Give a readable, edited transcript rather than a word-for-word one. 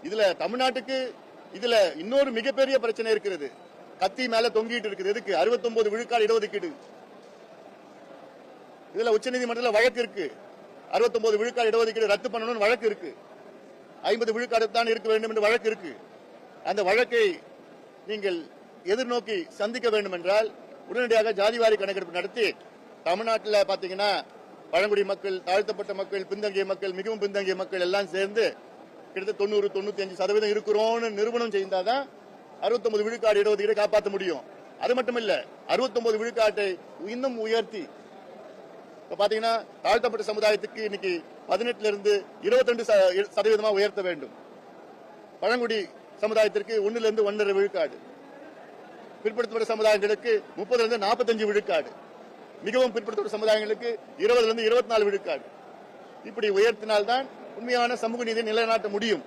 இதுல தமிழ்நாட்டுக்கு இதுல இன்னொரு மிகப்பெரிய பிரச்சனை இருக்கிறது. கத்தி மேல தொங்கிட்டு இருக்குது. எதுக்கு? 69 விழுக்காடு இடஒதுக்கீடு. இதுல உச்சநீதிமன்றத்தில் வழக்கு இருக்கு. 69 விழுக்காடு இடஒதுக்கீடு ரத்து பண்ணணும்னு வழக்கு இருக்கு. 50 விழுக்காடு தான் இருக்க வேண்டும் என்று வழக்கு இருக்கு. அந்த வழக்கை நீங்கள் எதிர்நோக்கி சந்திக்க வேண்டும் என்றால் உடனடியாக ஜாதிவாரி கணக்கெடுப்பு நடத்தி தமிழ்நாட்டில் பாத்தீங்கன்னா பழங்குடி மக்கள், தாழ்த்தப்பட்ட மக்கள், பின்தங்கிய மக்கள், மிகவும் பின்தங்கிய மக்கள் எல்லாம் சேர்ந்து கிட்டத்தட்ட 90-95% இருக்கிறோம்னு நிரூபணம் செய்தாதான் 69 விழுக்காடு இடஒதுக்கீடு காப்பாற்ற முடியும். அது மட்டும் இல்ல, 69 விழுக்காட்டை இன்னும் உயர்த்தி இப்ப பாத்தீங்கன்னா தாழ்த்தப்பட்ட சமுதாயத்துக்கு இன்னைக்கு 18 இருந்து 22% உயர்த்த வேண்டும். பழங்குடி சமுதாயத்திற்கு 1 இருந்து 1.5 விழுக்காடு, பிற்படுத்தப்பட்ட சமுதாயங்களுக்கு 30 இருந்து 45 விழுக்காடு, மிகவும் பிற்படுத்தப்பட்ட சமுதாயங்களுக்கு 20 இருந்து 24 விழுக்காடு. இப்படி உயர்த்தினால்தான் உண்மையான சமூக நீதியை நிலைநாட்ட முடியும்.